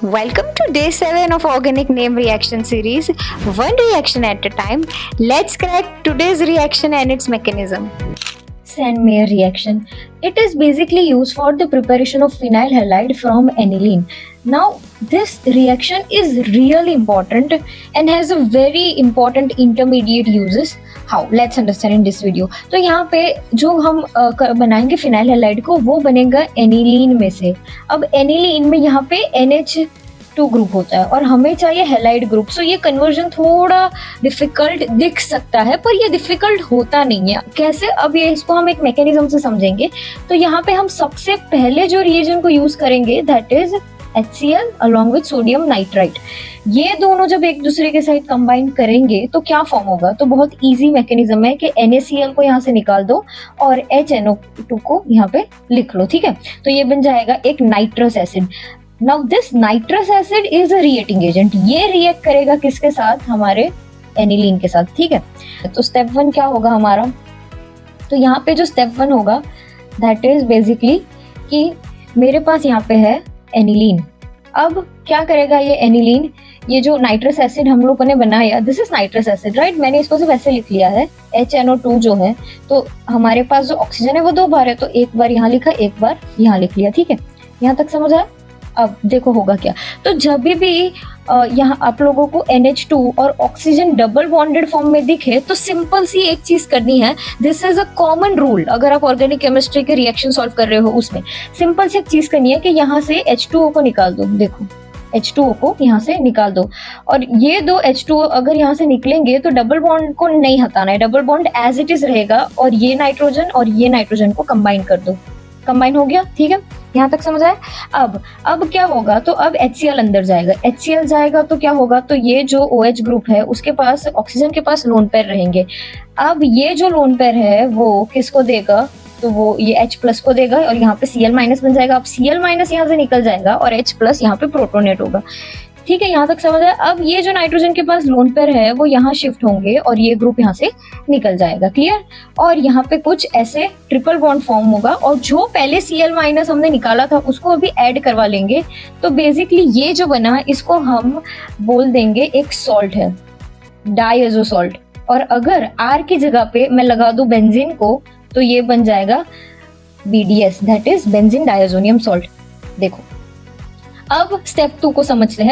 Welcome to day 7 of organic name reaction series, one reaction at a time. Let's crack today's reaction and its mechanism. Sandmeyer reaction. It is basically used for the preparation of phenyl halide from aniline. Now this reaction is really important and has a very important intermediate uses. How? Let's understand in this video. तो यहाँ पे जो हम बनाएंगे phenyl halide को वो बनेगा aniline में से. अब एनिलीन में यहाँ पे NH2 ग्रुप होता है और हमें चाहिए हैलाइड ग्रुप. सो ये कन्वर्जन थोड़ा डिफिकल्ट दिख सकता है पर ये डिफिकल्ट होता नहीं है. कैसे? अब ये इसको हम एक मैकेनिज्म से समझेंगे. तो यहाँ पे हम सबसे पहले जो रिएजेंट को यूज करेंगे that is HCl along with sodium nitrite. ये दोनों जब एक दूसरे के साथ कंबाइन करेंगे तो क्या फॉर्म होगा? तो बहुत इजी मैकेनिज्म है कि NaCl को यहाँ से निकाल दो और HNO2 को यहाँ पे लिख लो. ठीक है, तो ये बन जाएगा एक nitrous acid. Now this nitrous acid is a reacting agent. ये रिएक्ट करेगा किसके साथ? हमारे एनिलीन के साथ. ठीक है, तो स्टेप 1 क्या होगा हमारा? तो यहाँ पे जो स्टेप 1 होगा दैट इज बेसिकली कि मेरे पास यहाँ पे है एनिलीन. अब क्या करेगा ये एनिलीन? ये जो नाइट्रस एसिड हम लोगों ने बनाया, this is nitrous acid right. मैंने इसको सिर्फ ऐसे लिख लिया है HNO2 जो है. तो हमारे पास जो ऑक्सीजन है वो 2 बार है, तो एक बार यहाँ लिखा, एक बार यहाँ लिख लिया. ठीक है, यहाँ तक समझ आया? अब देखो होगा क्या. तो जब भी यहाँ आप लोगों को NH2 और ऑक्सीजन डबल बॉन्डेड फॉर्म में दिखे तो सिंपल सी एक चीज करनी है. This is a common rule. अगर आप ऑर्गेनिक केमिस्ट्री के रिएक्शन सॉल्व कर रहे हो उसमें सिंपल सी एक चीज करनी है कि यहाँ से H2O को निकाल दो. देखो H2O को यहाँ से निकाल दो और ये दो H2O अगर यहाँ से निकलेंगे तो डबल बॉन्ड को नहीं हटाना है. Double bond as it is रहेगा और ये नाइट्रोजन और ये नाइट्रोजन को कंबाइन कर दो. कंबाइन हो गया. ठीक है, यहाँ तक समझ आया? अब क्या होगा? तो अब HCl अंदर जाएगा. HCl जाएगा तो क्या होगा? तो ये जो OH ग्रुप है उसके पास ऑक्सीजन के पास लोन पेयर रहेंगे. अब ये जो लोन पेयर है वो किसको देगा? तो वो ये H+ को देगा और यहाँ पे Cl- बन जाएगा. अब Cl- यहाँ से निकल जाएगा और H+ यहाँ पे प्रोटोनेट होगा. ठीक है, यहाँ तक समझ आया? अब ये जो नाइट्रोजन के पास लोन पेयर है वो यहाँ शिफ्ट होंगे और ये ग्रुप यहाँ से निकल जाएगा. क्लियर? और यहाँ पे कुछ ऐसे ट्रिपल बॉन्ड फॉर्म होगा और जो पहले Cl- हमने निकाला था उसको अभी ऐड करवा लेंगे. तो बेसिकली ये जो बना इसको हम बोल देंगे एक सॉल्ट है, डायजो सॉल्ट. और अगर R की जगह पे मैं लगा दूं बेंजीन को तो ये बन जाएगा BDS, that is benzene diazonium salt. देखो अब स्टेप 2 को समझते हैं.